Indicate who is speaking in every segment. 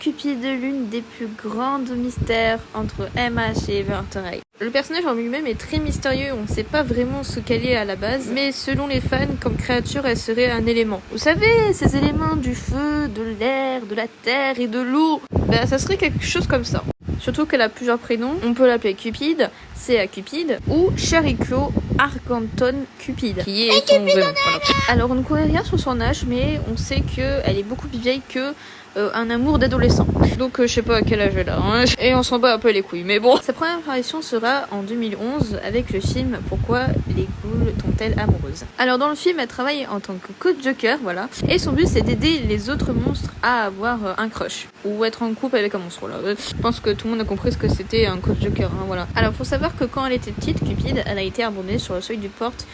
Speaker 1: Cupid, l'une des plus grandes mystères entre MH et Evertray. Le personnage en lui-même est très mystérieux, on ne sait pas vraiment ce qu'elle est à la base, mais selon les fans, comme créature, elle serait un élément. Vous savez, ces éléments du feu, de l'air, de la terre et de l'eau, ça serait quelque chose comme ça. Surtout qu'elle a plusieurs prénoms, on peut l'appeler Cupid, Sea Cupid, ou Chericlo Argenton Cupid, qui est son vrai nom. Voilà. Alors on ne connaît rien sur son âge, mais on sait qu'elle est beaucoup plus vieille que un amour d'adolescent. Donc je sais pas à quel âge elle a, hein. Et on s'en bat un peu les couilles, mais bon. Sa première apparition sera en 2011 avec le film Pourquoi les ghouls tombent-elles amoureuses. Alors dans le film, elle travaille en tant que coach joker, voilà. Et son but c'est d'aider les autres monstres à avoir un crush. Ou être en couple avec un monstre, là. Je pense que tout le monde a compris ce que c'était un coach joker, hein, voilà. Alors faut savoir que quand elle était petite, Cupid, elle a été abandonnée sur le seuil d'une porte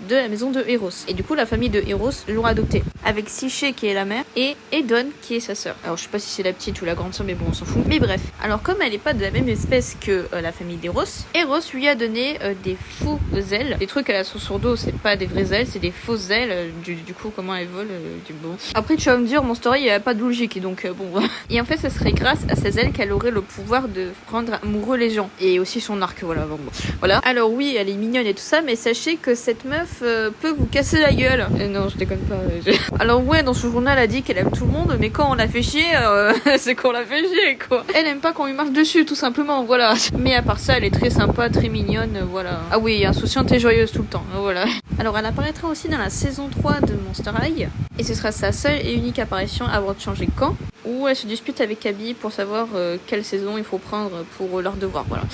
Speaker 1: de la maison de Eros. Et du coup, la famille de Eros l'ont adoptée. Avec Psyché qui est la mère et Edon qui est sa sœur. Alors, je sais pas si c'est la petite ou la grande sœur, mais bon, on s'en fout. Mais bref. Alors, comme elle est pas de la même espèce que la famille d'Eros, Eros lui a donné des faux ailes. Les trucs à la sauce sur dos, c'est pas des vraies ailes, c'est des fausses ailes. Du coup, comment elle vole bon. Après, tu vas me dire, mon story, il n'y a pas de logique. Donc, bon. Et en fait, ça serait grâce à ces ailes qu'elle aurait le pouvoir de rendre amoureux les gens. Et aussi son arc, voilà. Bon. Voilà. Alors, oui, elle est mignonne et tout ça, mais sachez que cette meuf peut vous casser la gueule. Non, je déconne pas. Alors ouais, dans ce journal, elle a dit qu'elle aime tout le monde, mais quand on la fait chier, c'est qu'on la fait chier, quoi. Elle aime pas qu'on lui marche dessus, tout simplement, voilà. Mais à part ça, elle est très sympa, très mignonne, voilà. Ah oui, insouciante et joyeuse tout le temps, voilà. Alors elle apparaîtra aussi dans la saison 3 de Monster High, et ce sera sa seule et unique apparition avant de changer de camp, où elle se dispute avec Abby pour savoir quelle saison il faut prendre pour leur devoir, voilà.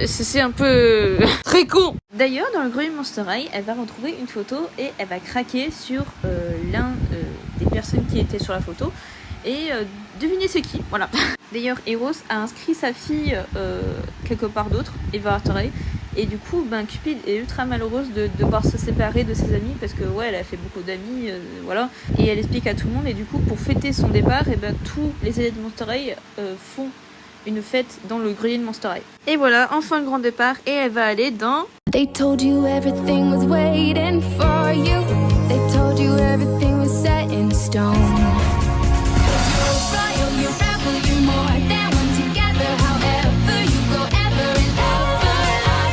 Speaker 1: C'est un peu très con. D'ailleurs, dans le grenier Monster High, elle va retrouver une photo et elle va craquer sur l'un des personnes qui étaient sur la photo. Et devinez c'est qui, voilà. D'ailleurs, Eros a inscrit sa fille quelque part d'autre, Evertray. Et du coup, Cupid est ultra malheureuse de devoir se séparer de ses amis parce que ouais, elle a fait beaucoup d'amis, voilà. Et elle explique à tout le monde. Et du coup, pour fêter son départ, tous les élèves de Monster High font une fête dans le grenier de Monster High. Et voilà, enfin le grand départ, et elle va aller dans...
Speaker 2: They told you everything was waiting for you. They told you everything was set in stone. You're royal, you rebel, you're more than one together. However you go ever and ever after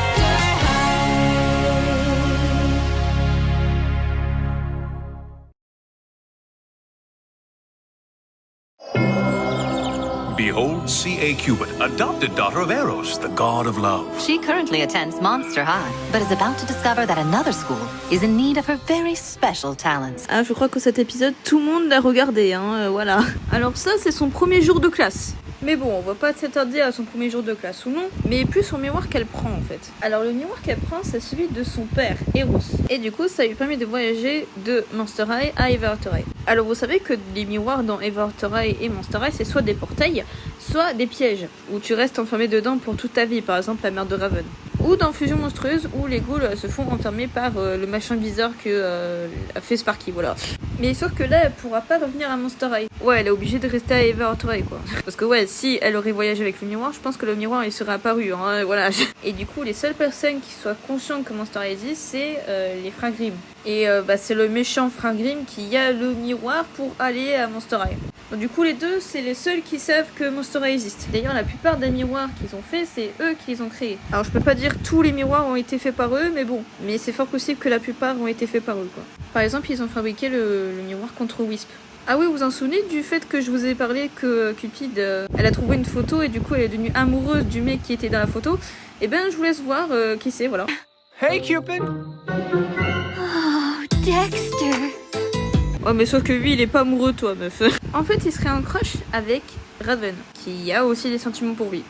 Speaker 3: Behold C.A. Cupid, adopted daughter of Eros, the god of love.
Speaker 4: She currently attends Monster High, but is about to discover that another school is in need of her very special talents.
Speaker 1: Ah, je crois que cet épisode, tout le monde l'a regardé, hein, voilà. Alors ça, c'est son premier jour de classe. Mais bon, on va pas s'attarder à son premier jour de classe ou non, mais plus son miroir qu'elle prend en fait. Alors le miroir qu'elle prend, c'est celui de son père, Eros. Et du coup, ça lui permet de voyager de Monster High à Evertray. Alors vous savez que les miroirs dans Evertray et Monster High, c'est soit des portails, soit des pièges, où tu restes enfermé dedans pour toute ta vie, par exemple la mer de Raven. Ou dans Fusion Monstrueuse, où les ghouls se font enfermer par le machin bizarre que a fait Sparky, voilà. Mais sauf que là, elle pourra pas revenir à Monster High. Ouais, elle est obligée de rester à Evertray, quoi. Parce que ouais, si elle aurait voyagé avec le miroir, je pense que le miroir, il serait apparu, hein, voilà. Et du coup, les seules personnes qui soient conscientes que Monster High existe, c'est les frères Grimm. Et c'est le méchant frère Grimm qui a le miroir pour aller à Monster High. Donc du coup, les deux, c'est les seuls qui savent que Monster High existe. D'ailleurs, la plupart des miroirs qu'ils ont fait, c'est eux qui les ont créés. Alors, je peux pas dire tous les miroirs ont été faits par eux, mais bon. Mais c'est fort possible que la plupart ont été faits par eux, quoi. Par exemple, ils ont fabriqué le miroir contre Wisp. Ah oui, vous vous en souvenez du fait que je vous ai parlé que Cupid, elle a trouvé une photo et du coup, elle est devenue amoureuse du mec qui était dans la photo. Eh ben, je vous laisse voir qui c'est, voilà.
Speaker 5: Hey, Cupid!
Speaker 2: Oh, Dexter.
Speaker 1: Oh, mais sauf que lui, il est pas amoureux de toi, meuf. En fait, il serait en crush avec Raven, qui a aussi des sentiments pour lui.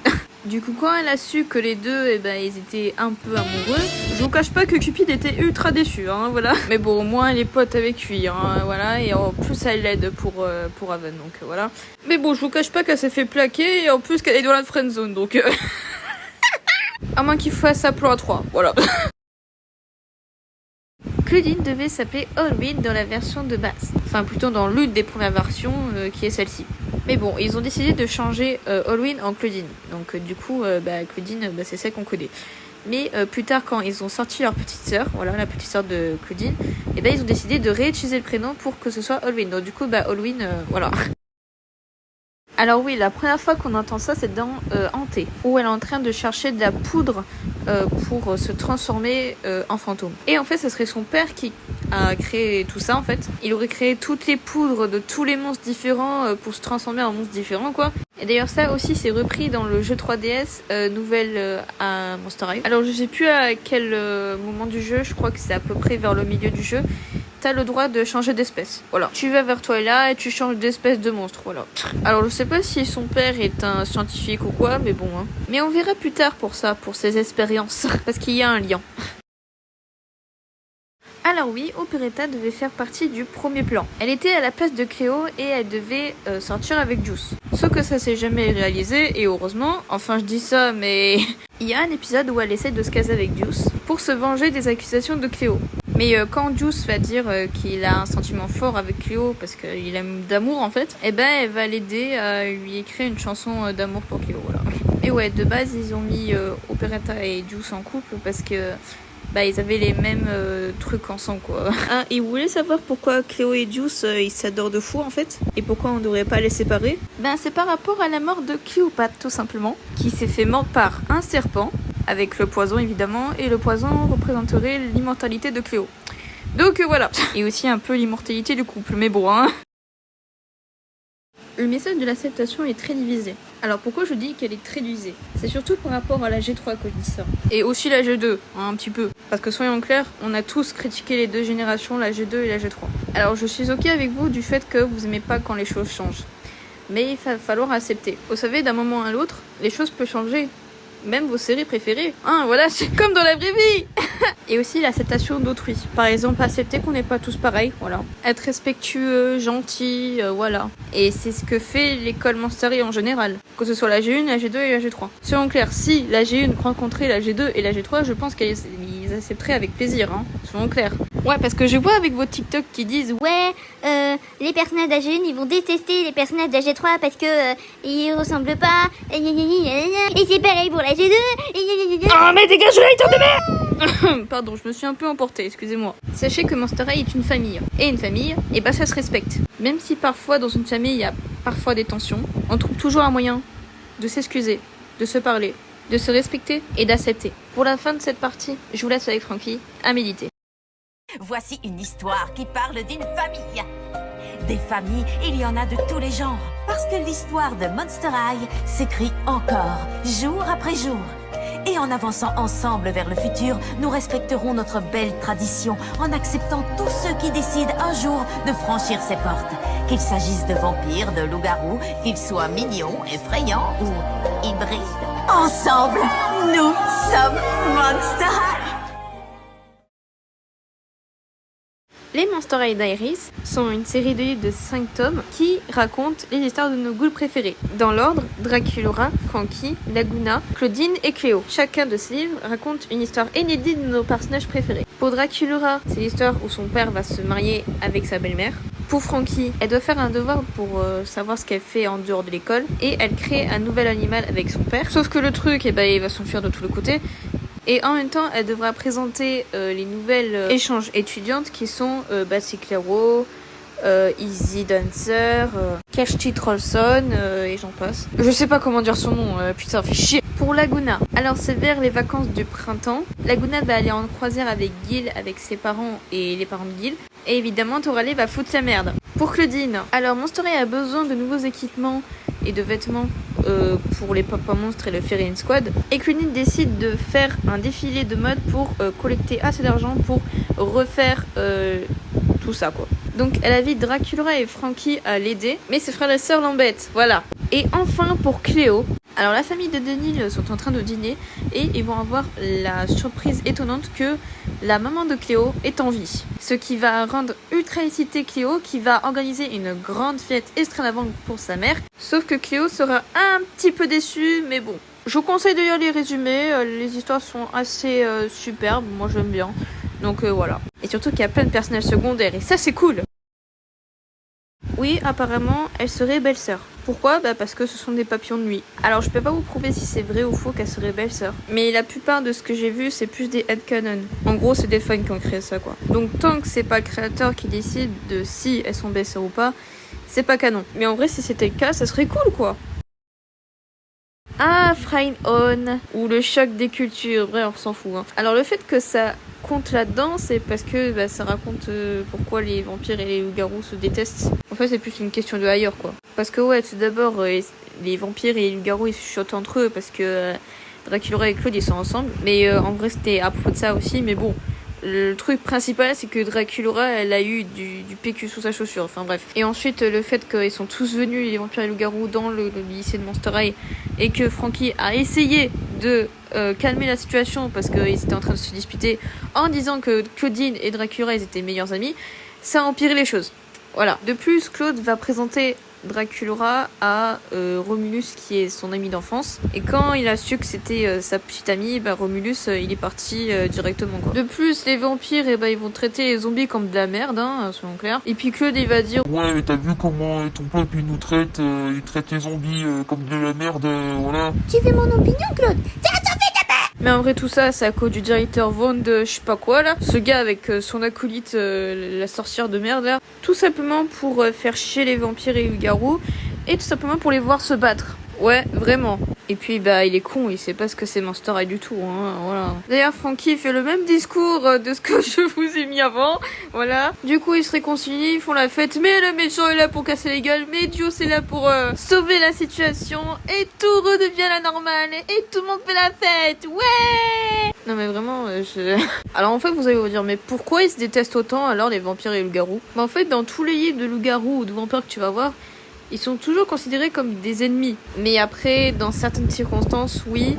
Speaker 1: Du coup, quand elle a su que les deux, ils étaient un peu amoureux, je vous cache pas que Cupid était ultra déçu, hein, voilà. Mais bon, au moins, elle est pote avec lui, hein, voilà. Et en plus, elle l'aide pour Raven, donc voilà. Mais bon, je vous cache pas qu'elle s'est fait plaquer, et en plus qu'elle est dans la friendzone, donc... à moins qu'il fasse un plan à 3, voilà. Claudine devait s'appeler Halloween dans la version de base. Enfin, plutôt dans l'une des premières versions, qui est celle-ci. Mais bon, ils ont décidé de changer Halloween en Claudine. Donc du coup, Claudine, c'est celle qu'on connaît. Mais plus tard, quand ils ont sorti leur petite sœur, voilà, la petite sœur de Claudine, ils ont décidé de réutiliser le prénom pour que ce soit Halloween. Donc du coup, Halloween, voilà. Alors oui, la première fois qu'on entend ça, c'est dans Hanté, où elle est en train de chercher de la poudre pour se transformer en fantôme. Et en fait, ce serait son père qui a créé tout ça en fait. Il aurait créé toutes les poudres de tous les monstres différents pour se transformer en monstres différents quoi. Et d'ailleurs ça aussi c'est repris dans le jeu 3DS nouvelle à Monster High. Alors je sais plus à quel moment du jeu, je crois que c'est à peu près vers le milieu du jeu. T'as le droit de changer d'espèce. Voilà. Tu vas vers Twilight et tu changes d'espèce de monstre. Voilà. Alors je sais pas si son père est un scientifique ou quoi, mais bon. Hein. Mais on verra plus tard pour ça, pour ses expériences. Parce qu'il y a un lien. Alors oui, Operetta devait faire partie du premier plan. Elle était à la place de Cléo et elle devait sortir avec Juice. Sauf que ça s'est jamais réalisé et heureusement, enfin je dis ça mais... Il y a un épisode où elle essaie de se caser avec Juice pour se venger des accusations de Cléo. Mais quand Juice va dire qu'il a un sentiment fort avec Cléo parce qu'il aime d'amour en fait, eh ben elle va l'aider à lui écrire une chanson d'amour pour Cléo, voilà. Et ouais, de base ils ont mis Operetta et Juice en couple parce que ils avaient les mêmes trucs ensemble quoi. Ah, et vous voulez savoir pourquoi Cléo et Juice ils s'adorent de fou en fait? Et pourquoi on devrait pas les séparer? C'est par rapport à la mort de Cléopâtre tout simplement, qui s'est fait mordre par un serpent, avec le poison évidemment, et le poison représenterait l'immortalité de Cléo. Donc voilà. Et aussi un peu l'immortalité du couple, mais bon hein. Le message de l'acceptation est très divisé. Alors pourquoi je dis qu'elle est très divisée? C'est surtout par rapport à la G3 que je dis ça. Et aussi la G2, hein, un petit peu. Parce que soyons clairs, on a tous critiqué les deux générations, la G2 et la G3. Alors je suis ok avec vous du fait que vous aimez pas quand les choses changent. Mais il va falloir accepter. Vous savez, d'un moment à l'autre, les choses peuvent changer. Même vos séries préférées. Hein, voilà, c'est comme dans la vraie vie. Et aussi l'acceptation d'autrui. Par exemple, accepter qu'on n'est pas tous pareils, voilà. Être respectueux, gentil, voilà. Et c'est ce que fait l'école Monster High en général. Que ce soit la G1, la G2 et la G3. Soyons clairs, si la G1 rencontrait la G2 et la G3, je pense qu'ils accepteraient avec plaisir, hein. Soyons clairs. Ouais, parce que je vois avec vos TikTok qui disent
Speaker 5: ouais, les personnages d'AG1 ils vont détester les personnages d'AG3 parce que ils ressemblent pas. Et c'est pareil pour la G2.
Speaker 1: Oh mais dégage là, il de merde. Pardon, je me suis un peu emportée, excusez-moi. Sachez que Monster High est une famille. Et une famille, ça se respecte. Même si parfois dans une famille il y a parfois des tensions, on trouve toujours un moyen de s'excuser, de se parler, de se respecter et d'accepter. Pour la fin de cette partie, je vous laisse avec Frankie à méditer.
Speaker 6: Voici une histoire qui parle d'une famille. Des familles, il y en a de tous les genres. Parce que l'histoire de Monster High s'écrit encore, jour après jour. Et en avançant ensemble vers le futur, nous respecterons notre belle tradition en acceptant tous ceux qui décident un jour de franchir ces portes. Qu'il s'agisse de vampires, de loups-garous, qu'ils soient mignons, effrayants ou hybrides. Ensemble, nous sommes Monster High.
Speaker 1: Les Monster High Diaries sont une série de livres de 5 tomes qui racontent les histoires de nos ghouls préférés. Dans l'ordre, Draculaura, Frankie, Laguna, Claudine et Cléo. Chacun de ces livres raconte une histoire inédite de nos personnages préférés. Pour Draculaura, c'est l'histoire où son père va se marier avec sa belle-mère. Pour Frankie, elle doit faire un devoir pour savoir ce qu'elle fait en dehors de l'école et elle crée un nouvel animal avec son père. Sauf que le truc, il va s'enfuir de tous les côtés. Et en même temps, elle devra présenter les nouvelles échanges étudiantes qui sont Bassy Clairo, Easy Dancer, Kashti Trollson et j'en passe. Je sais pas comment dire son nom, putain, fait chier. Pour Laguna, alors c'est vers les vacances du printemps. Laguna va aller en croisière avec Gil, avec ses parents et les parents de Gil. Et évidemment, Torale va foutre la merde. Pour Claudine, alors Monster High a besoin de nouveaux équipements et de vêtements pour les Papa Monstres et le Fairy Squad. Et Claudine décide de faire un défilé de mode pour collecter assez d'argent pour refaire tout ça quoi. Donc elle invite Draculaura et Frankie à l'aider, mais ses frères et sœurs l'embêtent, voilà. Et enfin pour Cléo, alors la famille de Denil sont en train de dîner et ils vont avoir la surprise étonnante que la maman de Cléo est en vie. Ce qui va rendre ultra excitée Cléo qui va organiser une grande fête extravagante pour sa mère. Sauf que Cléo sera un petit peu déçue, mais bon. Je vous conseille de lire les résumés, les histoires sont assez superbes, moi j'aime bien. Donc voilà. Et surtout qu'il y a plein de personnages secondaires et ça c'est cool. Oui, apparemment, elle serait belle-sœur. Pourquoi ? Parce que ce sont des papillons de nuit. Alors, je peux pas vous prouver si c'est vrai ou faux qu'elle serait belle-sœur. Mais la plupart de ce que j'ai vu, c'est plus des headcanon. En gros, c'est des fans qui ont créé ça, quoi. Donc, tant que c'est pas le créateur qui décide de si elles sont belle-sœurs ou pas, c'est pas canon. Mais en vrai, si c'était le cas, ça serait cool, quoi. Ah, Frame On, ou le choc des cultures, bref, on s'en fout. Hein. Alors le fait que ça compte là-dedans, c'est parce que bah, ça raconte pourquoi les vampires et les loups-garous se détestent. En fait, c'est plus une question de ailleurs, quoi. Parce que ouais, tout d'abord, les vampires et les loups-garous, ils se chuchotent entre eux, parce que Dracula et Claude, ils sont ensemble. Mais en vrai, c'était à propos de ça aussi, mais bon... Le truc principal, c'est que Dracula, elle a eu du PQ sous sa chaussure. Enfin bref. Et ensuite, le fait qu'ils sont tous venus, les vampires et les loups-garous, dans le lycée de Monster High, et que Frankie a essayé de calmer la situation parce qu'ils étaient en train de se disputer en disant que Claudine et Dracula, ils étaient meilleurs amis, ça a empiré les choses. Voilà. De plus, Claude va présenter Dracula à Romulus, qui est son ami d'enfance. Et quand il a su que c'était sa petite amie, bah, Romulus, il est parti directement, quoi. De plus, les vampires, ils vont traiter les zombies comme de la merde, hein, soyons clairs. Et puis Claude, il va dire
Speaker 7: ouais, mais t'as vu comment ton peuple il nous traite, il traite les zombies comme de la merde, voilà.
Speaker 5: Tu veux mon opinion, Claude?
Speaker 1: mais en vrai tout ça c'est à cause du directeur Vaughn de je sais pas quoi là. Ce gars avec son acolyte la sorcière de merde là. Tout simplement pour faire chier les vampires et les loups-garous. Et tout simplement pour les voir se battre. Ouais, vraiment. Et puis bah il est con, il sait pas ce que c'est Monster High du tout, hein, voilà. D'ailleurs Frankie fait le même discours de ce que je vous ai mis avant, voilà. Du coup ils se réconcilient, ils font la fête, mais le méchant est là pour casser les gueules, mais Dio c'est là pour sauver la situation, et tout redevient la normale, et tout le monde fait la fête, ouais. Non mais vraiment, Alors en fait vous allez vous dire, mais pourquoi ils se détestent autant alors les vampires et les loups-garous? Bah en fait dans tous les livres de loups-garous ou de vampires que tu vas voir, ils sont toujours considérés comme des ennemis. Mais après, dans certaines circonstances, oui,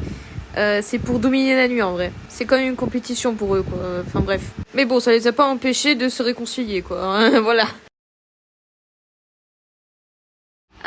Speaker 1: c'est pour dominer la nuit en vrai. C'est quand même une compétition pour eux, quoi. Enfin bref. Mais bon, ça les a pas empêchés de se réconcilier, quoi. Voilà.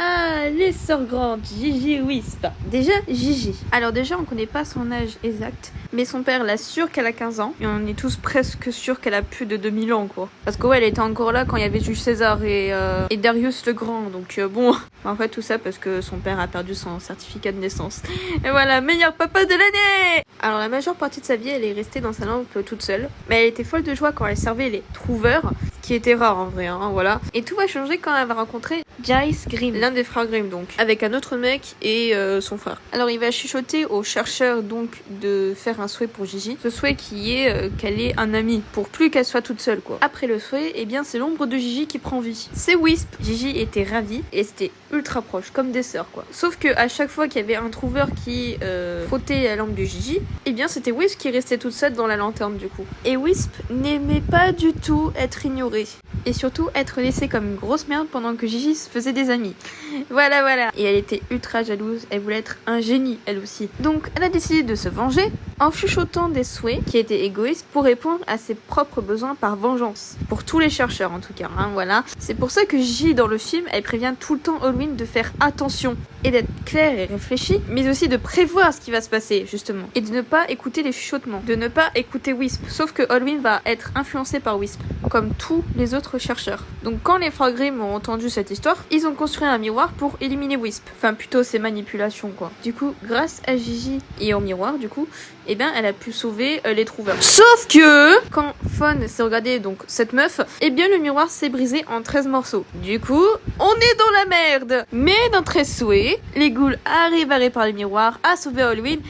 Speaker 1: Ah, les sœurs grandes, Gigi Wisp. Déjà, Gigi. Alors déjà, on connaît pas son âge exact, mais son père l'assure qu'elle a 15 ans. Et on est tous presque sûrs qu'elle a plus de 2000 ans, quoi. Parce que ouais, elle était encore là quand il y avait Jules César et Darius le Grand. Donc bon, en fait tout ça parce que son père a perdu son certificat de naissance. Et voilà, meilleur papa de l'année. Alors la majeure partie de sa vie, elle est restée dans sa lampe toute seule. Mais elle était folle de joie quand elle servait les trouveurs, ce qui était rare en vrai, hein, voilà. Et tout va changer quand elle va rencontrer Giles Grimm, l'un des frères Grimm donc, avec un autre mec et son frère. Alors il va chuchoter au chercheur donc de faire un souhait pour Gigi. Ce souhait qui est qu'elle ait un ami, pour plus qu'elle soit toute seule, quoi. Après le souhait, eh bien c'est l'ombre de Gigi qui prend vie. C'est Wisp. Gigi était ravie et c'était ultra proche, comme des sœurs, quoi. Sauf que à chaque fois qu'il y avait un trouveur qui frottait la lampe de Gigi, eh bien c'était Wisp qui restait toute seule dans la lanterne du coup. Et Wisp n'aimait pas du tout être ignorée. Et surtout être laissée comme une grosse merde pendant que Gigi se faisait des amis. Voilà, voilà. Et elle était ultra jalouse, elle voulait être un génie, elle aussi. Donc elle a décidé de se venger en chuchotant des souhaits qui étaient égoïstes pour répondre à ses propres besoins par vengeance. Pour tous les chercheurs en tout cas, hein, voilà. C'est pour ça que Gigi dans le film, elle prévient tout le temps Halloween de faire attention et d'être claire et réfléchie, mais aussi de prévoir ce qui va se passer justement. Et de ne pas écouter les chuchotements, de ne pas écouter Wisp. Sauf que Halloween va être influencé par Wisp, comme tous les autres chercheurs. Donc quand les frères Grimm ont entendu cette histoire, ils ont construit un miroir pour éliminer Wisp. Enfin plutôt ses manipulations, quoi. Du coup, grâce à Gigi et au miroir, du coup, eh ben elle a pu sauver les trouveurs. Sauf que quand Fawn s'est regardé donc cette meuf, eh bien le miroir s'est brisé en 13 morceaux. Du coup, on est dans la merde. Mais dans 13 souhaits, les ghouls arrivent à réparer le miroir, à sauver Halloween.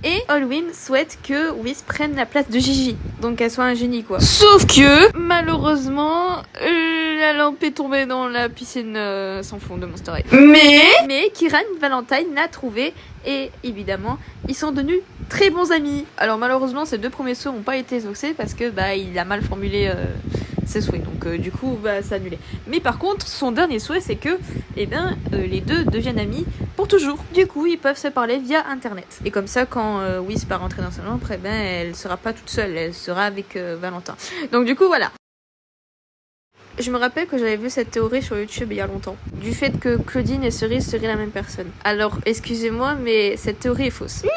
Speaker 1: Et Halloween souhaite que Wisp prenne la place de Gigi. Donc qu'elle soit un génie, quoi. Sauf que, malheureusement, la lampe est tombée dans la piscine sans fond de Monster High. Mais Kieran Valentine l'a trouvée. Et évidemment, ils sont devenus très bons amis. Alors malheureusement, ces deux premiers sauts n'ont pas été exaucés parce que il a mal formulé ses souhaits. Donc du coup, c'est annulé. Mais par contre, son dernier souhait, c'est que les deux deviennent amis pour toujours. Du coup, ils peuvent se parler via Internet. Et comme ça, quand Wisp va rentrer dans sa lampe, elle sera pas toute seule, elle sera avec Valentin. Donc du coup, voilà. Je me rappelle que j'avais vu cette théorie sur YouTube il y a longtemps, du fait que Claudine et Cerise seraient la même personne. Alors, excusez-moi, mais cette théorie est fausse.
Speaker 5: Mais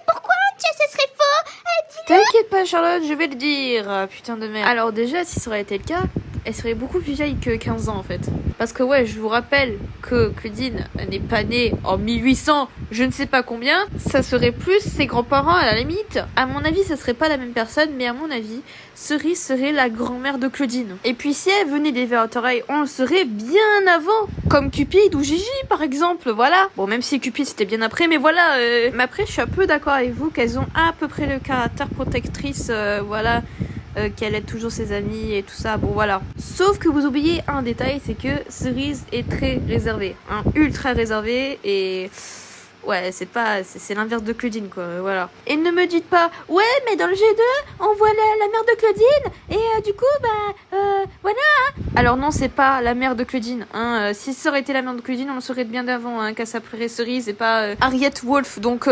Speaker 5: pourquoi ce serait faux?
Speaker 1: T'inquiète pas Charlotte, je vais le dire, putain de merde. Alors déjà, si ça aurait été le cas, elle serait beaucoup plus vieille que 15 ans en fait. Parce que ouais, je vous rappelle que Claudine n'est pas née en 1800, je ne sais pas combien. Ça serait plus ses grands-parents à la limite. À mon avis, ça serait pas la même personne, mais à mon avis, Cerise serait la grand-mère de Claudine. Et puis si elle venait des Verteuil, on le saurait bien avant. Comme Cupid ou Gigi par exemple, voilà. Bon, même si Cupid c'était bien après, mais voilà. Mais après, je suis un peu d'accord avec vous qu'elles ont à peu près le caractère protectrice, voilà. Qu'elle aide toujours ses amis et tout ça, bon voilà. Sauf que vous oubliez un détail, c'est que Cerise est très réservée, hein, ultra réservée et... Ouais, c'est l'inverse de Claudine, quoi, voilà. Et ne me dites pas, ouais, mais dans le G2, on voit la mère de Claudine, et du coup, voilà. Alors non, c'est pas la mère de Claudine, hein. Si ça aurait été la mère de Claudine, on le saurait bien d'avant, hein, qu'elle s'appellerait Cerise et pas Harriet Wolf, donc,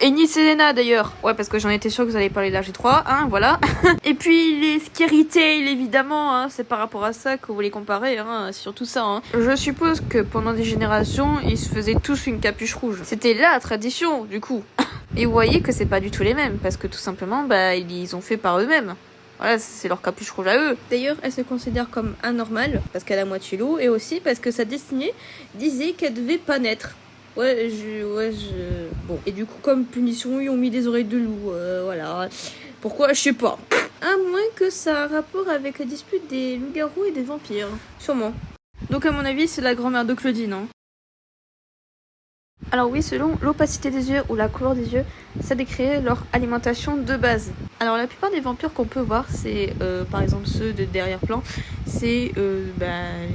Speaker 1: et ni Selena d'ailleurs. Ouais, parce que j'en étais sûre que vous allez parler de la G3, hein, voilà. Et puis les Scary Tale, évidemment, hein, c'est par rapport à ça que vous les comparez, hein, surtout ça, hein. Je suppose que pendant des générations, ils se faisaient tous une capuche rouge. C'était la tradition, du coup. Et vous voyez que c'est pas du tout les mêmes, parce que tout simplement, ils ont fait par eux-mêmes. Voilà, c'est leur capuche rouge à eux. D'ailleurs, elle se considère comme anormale, parce qu'elle a moitié loup, et aussi parce que sa destinée disait qu'elle devait pas naître. Bon. Et du coup, comme punition, ils ont mis des oreilles de loup, voilà. Pourquoi? Je sais pas. À moins que ça a un rapport avec la dispute des loups-garous et des vampires. Sûrement. Donc à mon avis, c'est la grand-mère de Claudine, hein. Alors oui, selon l'opacité des yeux ou la couleur des yeux, ça décrit leur alimentation de base. Alors la plupart des vampires qu'on peut voir, c'est par exemple ceux de derrière-plan, c'est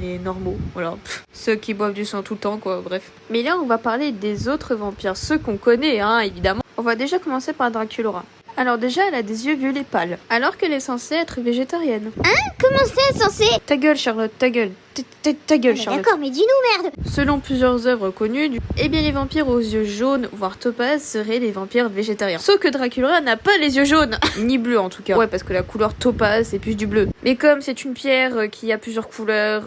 Speaker 1: les normaux, voilà. Ceux qui boivent du sang tout le temps, quoi, bref. Mais là, on va parler des autres vampires, ceux qu'on connaît, hein, évidemment. On va déjà commencer par Draculaura. Alors déjà, elle a des yeux violets pâles, alors qu'elle est censée être végétarienne.
Speaker 5: Hein? Comment c'est censé?
Speaker 1: Ta gueule, Charlotte, ta gueule. Ta gueule, Charlotte.
Speaker 5: D'accord, mais dis-nous, merde!
Speaker 1: Selon plusieurs œuvres connues, eh bien les vampires aux yeux jaunes, voire topaz, seraient des vampires végétariens. Sauf que Dracula n'a pas les yeux jaunes, ni bleus en tout cas. Ouais, parce que la couleur topaz, c'est plus du bleu. Mais comme c'est une pierre qui a plusieurs couleurs,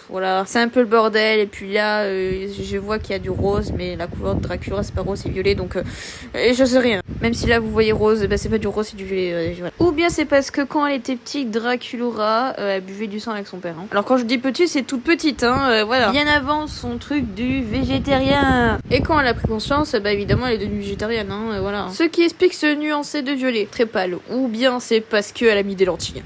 Speaker 1: voilà, c'est un peu le bordel. Et puis là, je vois qu'il y a du rose, mais la couleur de Dracula, c'est pas rose, c'est violet, donc je sais rien. Même si là, vous voyez rose, c'est pas du rose, c'est du violet. Voilà. Ou bien c'est parce que quand elle était petite, Draculaura, elle buvait du sang avec son père. Hein. Alors quand je dis petit, c'est toute petite, hein, voilà. Bien avant son truc du végétarien. Et quand elle a pris conscience, évidemment, elle est devenue végétarienne, hein, voilà. Ce qui explique ce nuancé de violet, très pâle. Ou bien c'est parce qu'elle a mis des lentilles.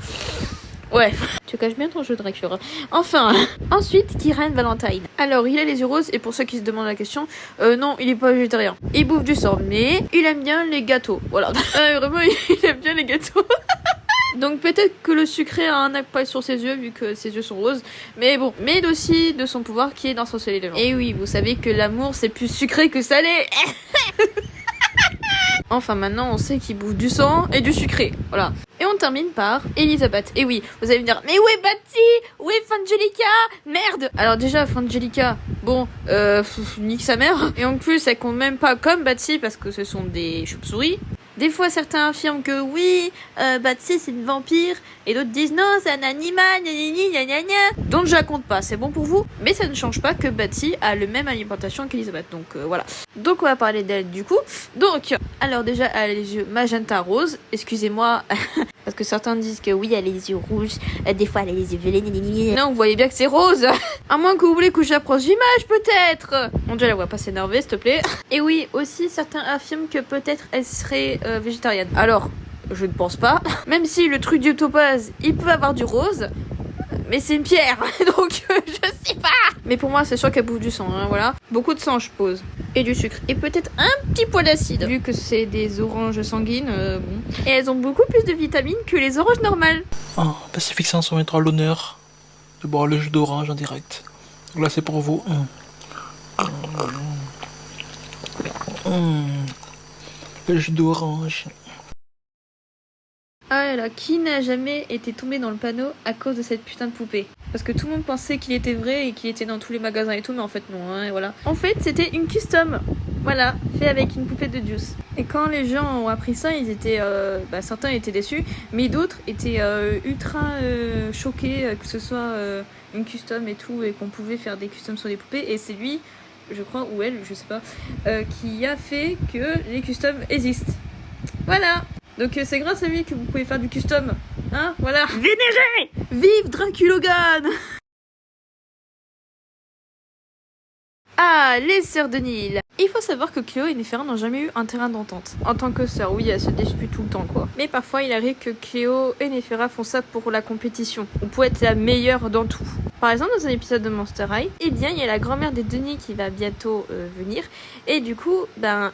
Speaker 1: Ouais. Tu caches bien ton jeu, Dracula. Enfin. Ensuite, Kieran Valentine. Alors, il a les yeux roses, et pour ceux qui se demandent la question, non, il est pas végétarien. Il bouffe du sang, mais il aime bien les gâteaux. Voilà. Vraiment, il aime bien les gâteaux. Donc peut-être que le sucré a un impact sur ses yeux vu que ses yeux sont roses. Mais bon, mais aussi de son pouvoir qui est d'ensorceler les gens. Et oui, vous savez que l'amour c'est plus sucré que salé. Enfin maintenant on sait qu'il bouffe du sang et du sucré. Voilà. Et on termine par Elisabeth. Et oui, vous allez me dire, mais où est Betsy? Où est Fangelica? Merde. Alors déjà, Fangelica, bon, nique sa mère. Et en plus, elle compte même pas comme Betsy parce que ce sont des chauves-souris. Des fois, certains affirment que oui, Betsy c'est une vampire, et d'autres disent non, c'est un animal, donc je la compte pas, c'est bon pour vous. Mais ça ne change pas que Betsy a le même alimentation qu'Elisabeth, donc voilà. Donc on va parler d'elle du coup. Donc, alors déjà, elle a les yeux magenta rose, excusez-moi, parce que certains disent que oui, elle a les yeux rouges, des fois elle a les yeux violets, non, vous voyez bien que c'est rose. À moins que vous voulez que j'approche l'image, peut-être. Mon dieu, la voix pas s'énerver, s'il te plaît. Et oui, aussi, certains affirment que peut-être elle serait végétarienne. Alors, je ne pense pas. Même si le truc du topaz, il peut avoir du rose, mais c'est une pierre, donc je sais pas. Mais pour moi, c'est sûr qu'elle bouffe du sang, hein, voilà. Beaucoup de sang, je suppose. Et du sucre. Et peut-être un petit poil d'acide, vu que c'est des oranges sanguines, bon. Et elles ont beaucoup plus de vitamines que les oranges normales.
Speaker 8: Ah, Pacific 500 mettra l'honneur de boire le jus d'orange en direct. Donc là, c'est pour vous. Le jus d'orange.
Speaker 1: Ah là, qui n'a jamais été tombé dans le panneau à cause de cette putain de poupée? Parce que tout le monde pensait qu'il était vrai et qu'il était dans tous les magasins et tout, mais en fait non, hein, et voilà. En fait, c'était une custom, voilà, fait avec une poupée de Juice. Et quand les gens ont appris ça, ils étaient, certains étaient déçus, mais d'autres étaient ultra choqués que ce soit une custom et tout, et qu'on pouvait faire des customs sur des poupées. Et c'est lui, je crois, ou elle, je sais pas, qui a fait que les customs existent. Voilà. Donc c'est grâce à lui que vous pouvez faire du custom. Hein, voilà. Vénéré. Vive Draculogan. Ah, les sœurs de Nil. Il faut savoir que Cléo et Néphera n'ont jamais eu un terrain d'entente. En tant que sœurs, oui, elles se disputent tout le temps, quoi. Mais parfois, il arrive que Cléo et Néphera font ça pour la compétition. On peut être la meilleure dans tout. Par exemple, dans un épisode de Monster High, eh bien, il y a la grand-mère des Denis qui va bientôt venir. Et du coup,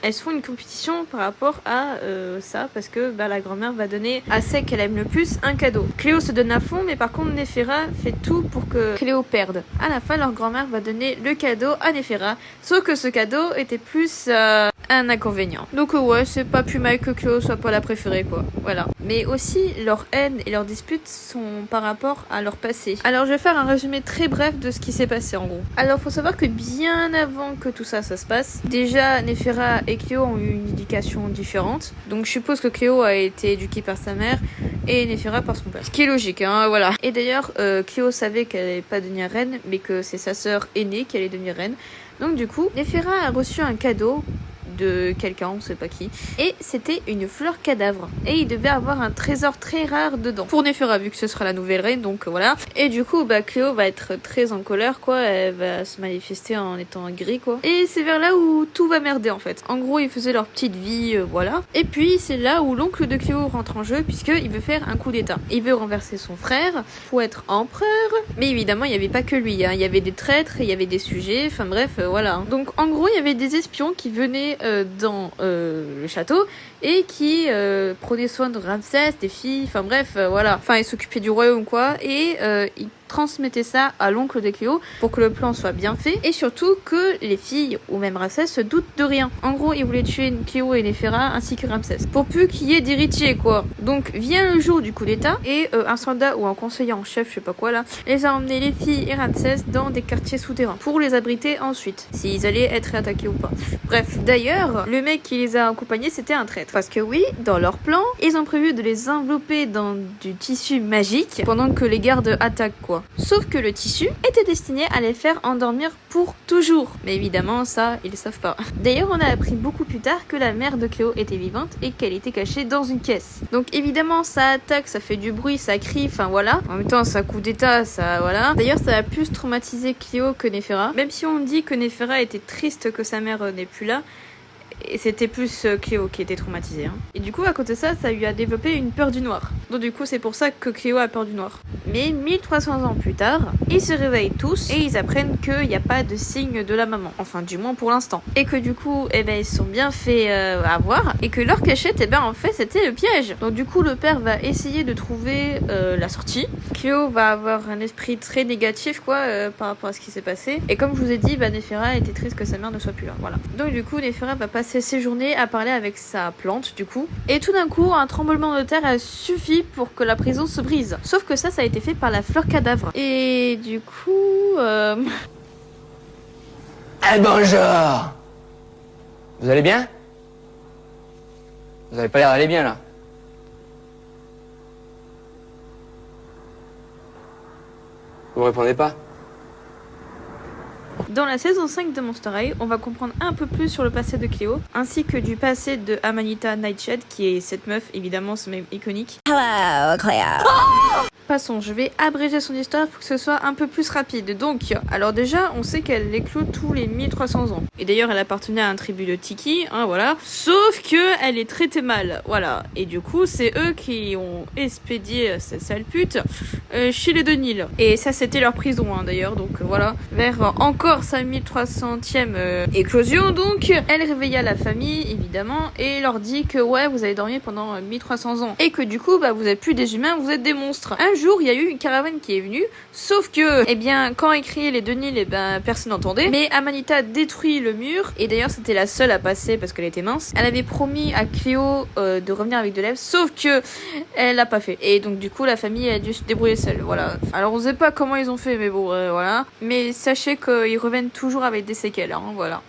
Speaker 1: elles se font une compétition par rapport à ça, parce que la grand-mère va donner à celle qu'elle aime le plus un cadeau. Cléo se donne à fond, mais par contre, Néphera fait tout pour que Cléo perde. À la fin, leur grand-mère va donner le cadeau à Néphera, sauf que ce cadeau était plus un inconvénient. Donc ouais, c'est pas plus mal que Cléo soit pas la préférée, quoi. Voilà. Mais aussi, leur haine et leurs disputes sont par rapport à leur passé. Alors, je vais faire un résumé très bref de ce qui s'est passé en gros. Alors, faut savoir que bien avant que tout ça se passe, déjà Néphera et Cléo ont eu une éducation différente. Donc, je suppose que Cléo a été éduquée par sa mère et Néphera par son père. Ce qui est logique, hein, voilà. Et d'ailleurs, Cléo savait qu'elle allait pas devenir reine, mais que c'est sa sœur aînée qui allait devenir reine. Donc du coup, Néphera a reçu un cadeau de quelqu'un, on sait pas qui, et c'était une fleur cadavre. Et il devait avoir un trésor très rare dedans. Pour Néphera, vu que ce sera la nouvelle reine, donc voilà. Et du coup, Cléo va être très en colère, quoi. Elle va se manifester en étant gris, quoi. Et c'est vers là où tout va merder, en fait. En gros, ils faisaient leur petite vie, voilà. Et puis, c'est là où l'oncle de Cléo rentre en jeu, puisqu'il veut faire un coup d'état. Il veut renverser son frère pour être empereur. Mais évidemment, il n'y avait pas que lui, hein. Il y avait des traîtres, il y avait des sujets, enfin bref, voilà. Donc, en gros, il y avait des espions qui venaient dans le château et qui prenaient soin de Ramsès, des filles, enfin bref, voilà. Enfin, ils s'occupaient du royaume, quoi, et ils transmettez ça à l'oncle de Cléo pour que le plan soit bien fait et surtout que les filles ou même Ramsès se doutent de rien. En gros, ils voulaient tuer Cléo et Néphera ainsi que Ramsès pour plus qu'il y ait d'héritiers, quoi. Donc vient le jour du coup d'état et un soldat ou un conseiller en chef, je sais pas quoi là, les a emmenés les filles et Ramsès dans des quartiers souterrains pour les abriter ensuite s'ils allaient être attaqués ou pas. Bref, d'ailleurs, le mec qui les a accompagnés c'était un traître parce que oui, dans leur plan, ils ont prévu de les envelopper dans du tissu magique pendant que les gardes attaquent, quoi. Sauf que le tissu était destiné à les faire endormir pour toujours. Mais évidemment, ça, ils le savent pas. D'ailleurs, on a appris beaucoup plus tard que la mère de Cléo était vivante et qu'elle était cachée dans une caisse. Donc évidemment, ça attaque, ça fait du bruit, ça crie, enfin voilà. En même temps, ça coup d'état, ça voilà. D'ailleurs, ça a plus traumatisé Cléo que Néphera. Même si on dit que Néphera était triste que sa mère n'est plus là, et c'était plus Cléo qui était traumatisée. Hein. Et du coup, à côté de ça, ça lui a développé une peur du noir. Donc du coup, c'est pour ça que Cléo a peur du noir. Mais 1300 ans plus tard, ils se réveillent tous et ils apprennent qu'il n'y a pas de signe de la maman. Enfin, du moins pour l'instant. Et que du coup, ils se sont bien fait avoir. Et que leur cachette, en fait, c'était le piège. Donc du coup, le père va essayer de trouver la sortie. Cléo va avoir un esprit très négatif, quoi, par rapport à ce qui s'est passé. Et comme je vous ai dit, Néphera était triste que sa mère ne soit plus là. Voilà. Donc du coup, Néphera va passer ses journées à parler avec sa plante, du coup. Et tout d'un coup, un tremblement de terre a suffi pour que la prison se brise. Sauf que ça a été fait par la fleur cadavre. Et du coup...
Speaker 9: bonjour. Vous allez bien? Vous avez pas l'air d'aller bien, là. Vous répondez pas?
Speaker 1: Dans la saison 5 de Monster High, on va comprendre un peu plus sur le passé de Cléo, ainsi que du passé de Amanita Nightshade, qui est cette meuf, évidemment, c'est même iconique.
Speaker 2: Hello, Cleo.
Speaker 1: Passons, je vais abréger son histoire pour que ce soit un peu plus rapide. Donc, alors déjà, on sait qu'elle éclot tous les 1300 ans. Et d'ailleurs, elle appartenait à un tribu de Tiki, hein, voilà. Sauf que elle est traitée mal, voilà. Et du coup, c'est eux qui ont expédié cette sale pute chez les Denil. Et ça, c'était leur prison, hein, d'ailleurs. Donc voilà, vers encore sa 1300e éclosion. Donc, elle réveilla la famille, évidemment, et leur dit que ouais, vous allez dormir pendant 1300 ans. Et que du coup, vous êtes plus des humains, vous êtes des monstres. Un jour, il y a eu une caravane qui est venue, sauf que, quand ils criaient les Denil, personne n'entendait. Mais Amanita détruit le mur, et d'ailleurs, c'était la seule à passer parce qu'elle était mince. Elle avait promis à Cléo de revenir avec de l'Ève, sauf que elle l'a pas fait. Et donc, du coup, la famille a dû se débrouiller seule, voilà. Alors, on sait pas comment ils ont fait, mais bon, voilà. Mais sachez qu'ils reviennent toujours avec des séquelles, hein, voilà.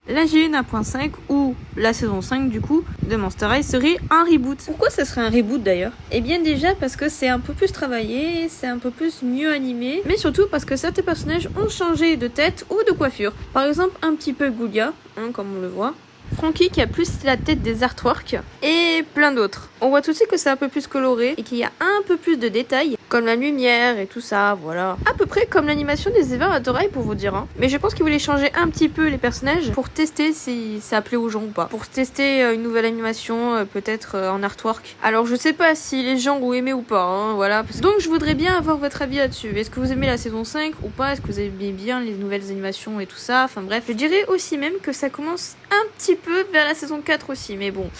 Speaker 1: Là j'ai une 1.5 où la saison 5 du coup de Monster High serait un reboot. Pourquoi ça serait un reboot d'ailleurs? Eh bien déjà parce que c'est un peu plus travaillé, c'est un peu plus mieux animé, mais surtout parce que certains personnages ont changé de tête ou de coiffure. Par exemple un petit peu Goulia, hein, comme on le voit. Frankie qui a plus la tête des artworks et plein d'autres. On voit tout de suite que c'est un peu plus coloré et qu'il y a un peu plus de détails, comme la lumière et tout ça, voilà. À peu près comme l'animation des Everatorai pour vous dire, hein. Mais je pense qu'ils voulaient changer un petit peu les personnages pour tester si ça plaît aux gens ou pas. Pour tester une nouvelle animation, peut-être en artwork. Alors je sais pas si les gens ont aimé ou pas, hein, voilà. Donc je voudrais bien avoir votre avis là-dessus. Est-ce que vous aimez la saison 5 ou pas? Est-ce que vous aimez bien les nouvelles animations et tout ça? Enfin bref, je dirais aussi même que ça commence un petit peu vers la saison 4 aussi, mais bon,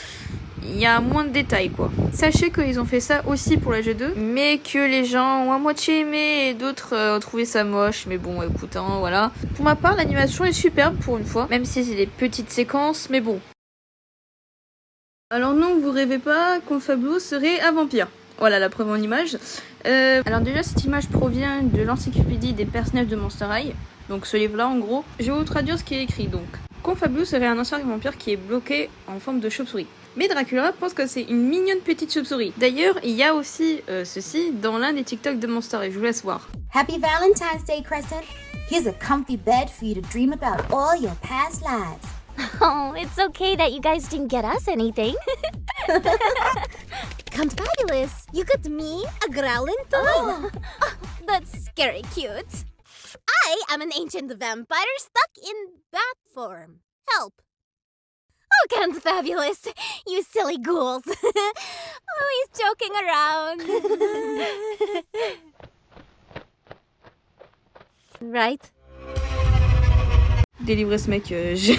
Speaker 1: il y a moins de détails quoi. Sachez qu'ils ont fait ça aussi pour la G2, mais que les gens ont à moitié aimé et d'autres ont trouvé ça moche, mais bon écoute, hein, voilà. Pour ma part, l'animation est superbe pour une fois, même si c'est des petites séquences, mais bon. Alors non, vous rêvez pas, Confabulous serait un vampire. Voilà la preuve en image. Alors déjà, cette image provient de l'encyclopédie des personnages de Monster High, donc ce livre-là en gros. Je vais vous traduire ce qui est écrit donc. Confabulous serait un ancien vampire qui est bloqué en forme de chauve-souris. Mais Dracula pense que c'est une mignonne petite chauve-souris. D'ailleurs, il y a aussi ceci dans l'un des TikTok de Monster High, je vous laisse voir.
Speaker 10: Happy Valentine's Day, Crescent. Here's a comfy bed for you to dream about all your past lives.
Speaker 5: Oh, it's okay that you guys didn't get us anything.
Speaker 10: Confabulous, you got me a growling toy.
Speaker 5: Oh, that's scary cute.
Speaker 10: I am an ancient vampire stuck in bat form. Help.
Speaker 5: Oh, Confabulous, you silly ghouls. Oh, he's joking around. Right?
Speaker 1: Délivrer ce mec, j'ai...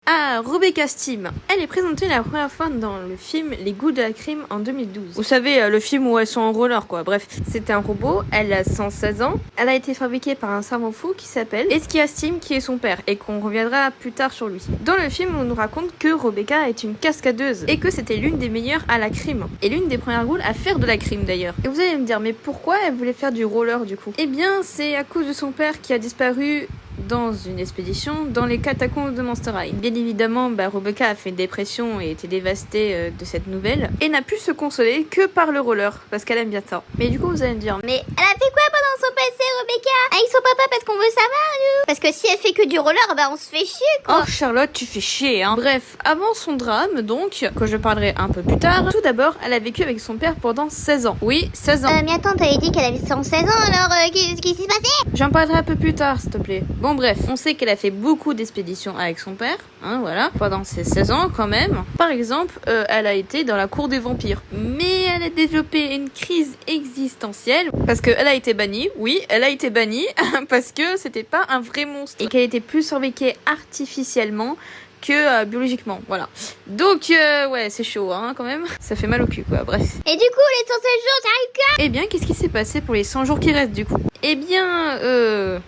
Speaker 1: Ah, Rebecca Steam. Elle est présentée la première fois dans le film Les Goûts de la Crime en 2012. Vous savez, le film où elles sont en roller quoi. Bref, c'est un robot, elle a 116 ans. Elle a été fabriquée par un savant fou qui s'appelle Eskia Steam qui est son père et qu'on reviendra plus tard sur lui. Dans le film, on nous raconte que Rebecca est une cascadeuse et que c'était l'une des meilleures à la crime. Et l'une des premières ghouls à faire de la crime d'ailleurs. Et vous allez me dire, mais pourquoi elle voulait faire du roller du coup? Eh bien, c'est à cause de son père qui a disparu dans une expédition dans les catacombes de Monster High. Bien évidemment, Rebecca a fait une dépression et était dévastée de cette nouvelle et n'a pu se consoler que par le roller parce qu'elle aime bien ça. Mais du coup, vous allez me dire,
Speaker 5: mais elle a fait quoi pendant son passé, Rebecca? Avec son papa parce qu'on veut savoir, nous? Parce que si elle fait que du roller, on se fait chier, quoi.
Speaker 1: Oh Charlotte, tu fais chier, hein. Bref, avant son drame, donc, que je parlerai un peu plus tard, tout d'abord, elle a vécu avec son père pendant 16 ans. Oui, 16 ans.
Speaker 5: Mais attends, t'avais dit qu'elle avait 116 ans, alors qu'est-ce qui s'est passé?
Speaker 1: J'en parlerai un peu plus tard, s'il te plaît. Bon bref, on sait qu'elle a fait beaucoup d'expéditions avec son père, hein, voilà, pendant ses 16 ans quand même. Par exemple, elle a été dans la cour des vampires. Mais elle a développé une crise existentielle parce qu'elle a été bannie, oui, elle a été bannie parce que c'était pas un vrai monstre et qu'elle était plus survécue artificiellement que biologiquement, voilà. Donc, ouais, c'est chaud, hein, quand même. Ça fait mal au cul, quoi, bref.
Speaker 5: Et du coup, les 116 jours, ça arrive quand?
Speaker 1: Eh bien, qu'est-ce qui s'est passé pour les 100 jours qui restent, du coup? Eh bien,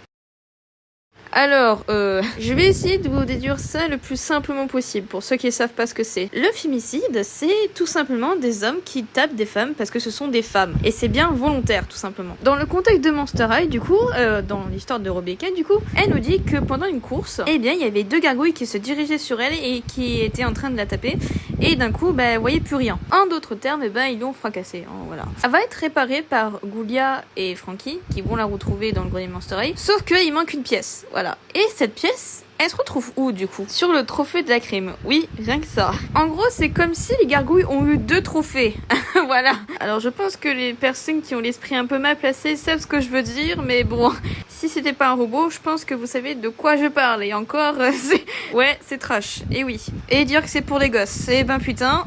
Speaker 1: alors, je vais essayer de vous déduire ça le plus simplement possible pour ceux qui ne savent pas ce que c'est. Le fémicide, c'est tout simplement des hommes qui tapent des femmes parce que ce sont des femmes. Et c'est bien volontaire, tout simplement. Dans le contexte de Monster High, du coup, dans l'histoire de Rebecca, du coup, elle nous dit que pendant une course, eh bien, il y avait deux gargouilles qui se dirigeaient sur elle et qui étaient en train de la taper. Et d'un coup, elle voyait plus rien. En d'autres termes, ils l'ont fracassée. Hein, voilà. Elle va être réparée par Ghoulia et Frankie, qui vont la retrouver dans le grenier Monster High. Sauf qu'il manque une pièce. Voilà. Et cette pièce, elle se retrouve où du coup? Sur le trophée de la crime. Oui, rien que ça. En gros, c'est comme si les gargouilles ont eu 2 trophées. Voilà. Alors je pense que les personnes qui ont l'esprit un peu mal placé savent ce que je veux dire, mais bon, si c'était pas un robot, je pense que vous savez de quoi je parle. Et encore, c'est... Ouais, c'est trash. Et oui. Et dire que c'est pour les gosses, eh ben putain.